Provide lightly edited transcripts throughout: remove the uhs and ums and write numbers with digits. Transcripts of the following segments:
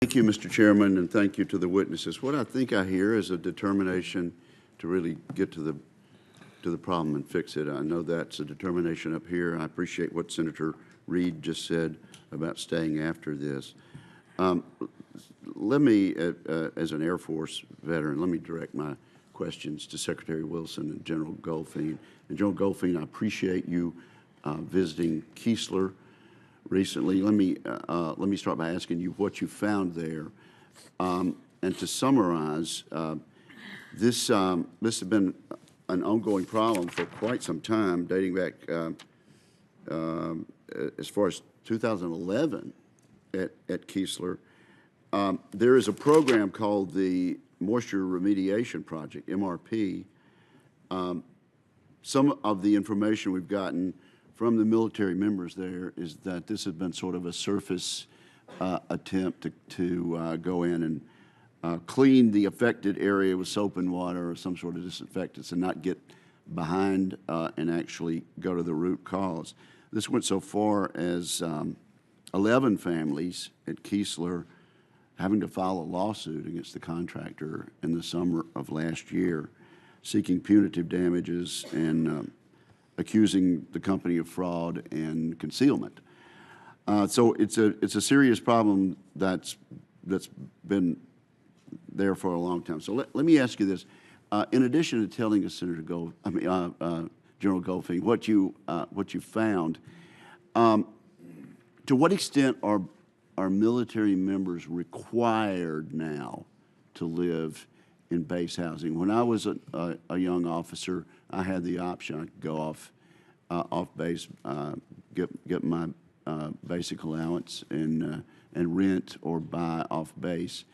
Thank you, Mr. Chairman, and thank you to the witnesses. What I think I hear is a determination to really get to the problem and fix it. I know that's a determination up here. I appreciate what Senator Reid just said about staying after this. Let me, as an Air Force veteran, let me direct my questions to Secretary Wilson and General Goldfein. And General Goldfein, I appreciate you visiting Keesler recently. Let me start by asking you what you found there. And to summarize, this has been an ongoing problem for quite some time, dating back as far as 2011 at Keesler. There is a program called the Moisture Remediation Project, MRP. Some of the information we've gotten from the military members there is that this has been sort of a surface attempt to go in and clean the affected area with soap and water or some sort of disinfectants and not get behind and actually go to the root cause. This went so far as 11 families at Keesler having to file a lawsuit against the contractor in the summer of last year, seeking punitive damages and accusing the company of fraud and concealment. So it's a serious problem that's been there for a long time. So let me ask you this: in addition to telling us, General Goldfein, what you found, to what extent are military members required now to live in base housing? When I was a young officer, I had the option. I could go off base, get my basic allowance and rent or buy off base.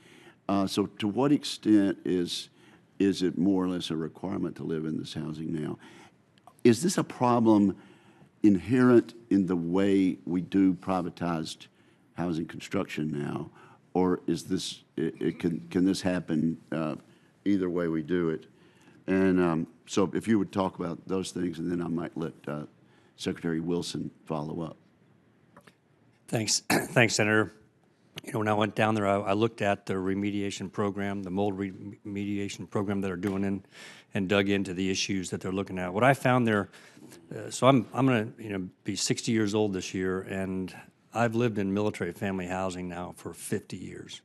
So to what extent is it more or less a requirement to live in this housing now? Is this a problem inherent in the way we do privatized housing construction now, or is this can this happen either way we do it? And so if you would talk about those things, and then I might let Secretary Wilson follow up. Thanks. Thanks, Senator. You know, when I went down there, I looked at the remediation program, the mold remediation program that they're doing, and dug into the issues that they're looking at. What I found there, so I'm going to be 60 years old this year, and I've lived in military family housing now for 50 years.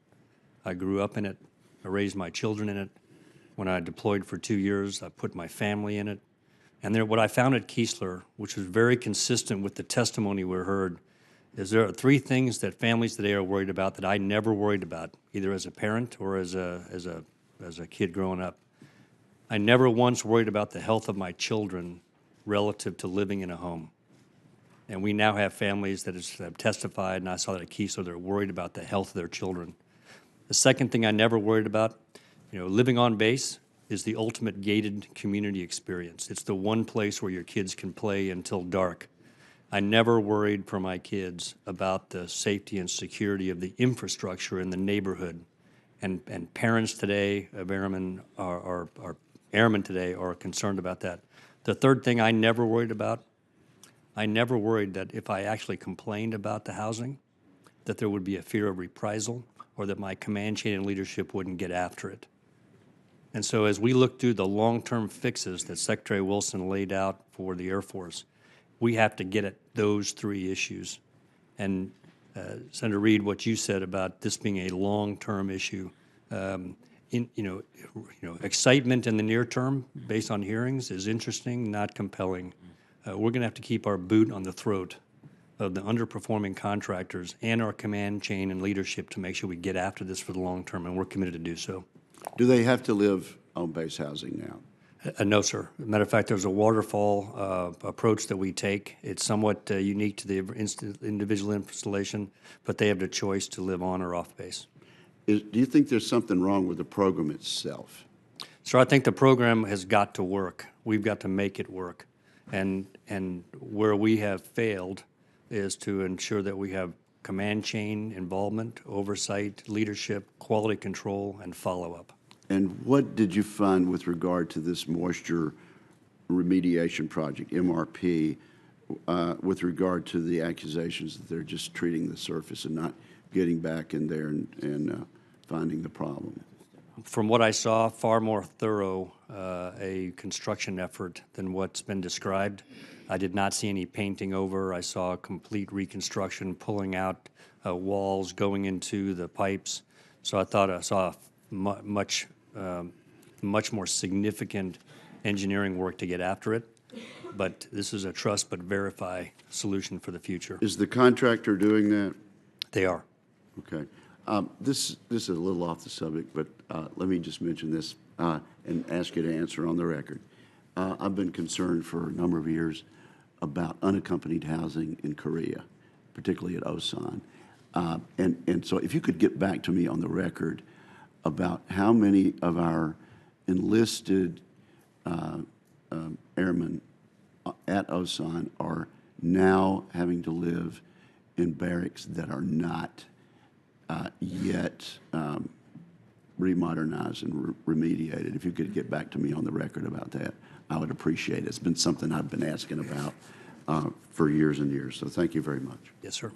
I grew up in it. I raised my children in it. When I deployed for 2 years, I put my family in it. And there, what I found at Keesler, which was very consistent with the testimony we heard, is there are three things that families today are worried about that I never worried about, either as a parent or as a kid growing up. I never once worried about the health of my children relative to living in a home. And we now have families that have testified, and I saw that at Keesler, they're worried about the health of their children. The second thing I never worried about, living on base is the ultimate gated community experience. It's the one place where your kids can play until dark. I never worried for my kids about the safety and security of the infrastructure in the neighborhood. And parents today of airmen are airmen today are concerned about that. The third thing I never worried about, I never worried that if I actually complained about the housing, that there would be a fear of reprisal or that my command chain and leadership wouldn't get after it. And so as we look through the long-term fixes that Secretary Wilson laid out for the Air Force, we have to get at those three issues. And Senator Reid, what you said about this being a long-term issue, excitement in the near term based on hearings is interesting, not compelling. We're going to have to keep our boot on the throat of the underperforming contractors and our command chain and leadership to make sure we get after this for the long term, and we're committed to do so. Do they have to live on base housing now? No, sir. As a matter of fact, there's a waterfall approach that we take. It's somewhat unique to the individual installation, but they have the choice to live on or off base. Do you think there's something wrong with the program itself? So I think the program has got to work. We've got to make it work. And where we have failed is to ensure that we have command chain involvement, oversight, leadership, quality control, and follow-up. And what did you find with regard to this moisture remediation project, MRP, with regard to the accusations that they're just treating the surface and not getting back in there and finding the problem. From what I saw, far more thorough a construction effort than what's been described. I did not see any painting over. I saw a complete reconstruction, pulling out walls, going into the pipes. So I thought I saw much more significant engineering work to get after it. But this is a trust but verify solution for the future. Is the contractor doing that? They are. Okay. This is a little off the subject, but let me just mention this and ask you to answer on the record. I've been concerned for a number of years about unaccompanied housing in Korea, particularly at Osan. And so if you could get back to me on the record about how many of our enlisted airmen at Osan are now having to live in barracks that are not yet remodernized and remediated. If you could get back to me on the record about that, I would appreciate it. It's been something I've been asking about for years and years, so thank you very much. Yes, sir.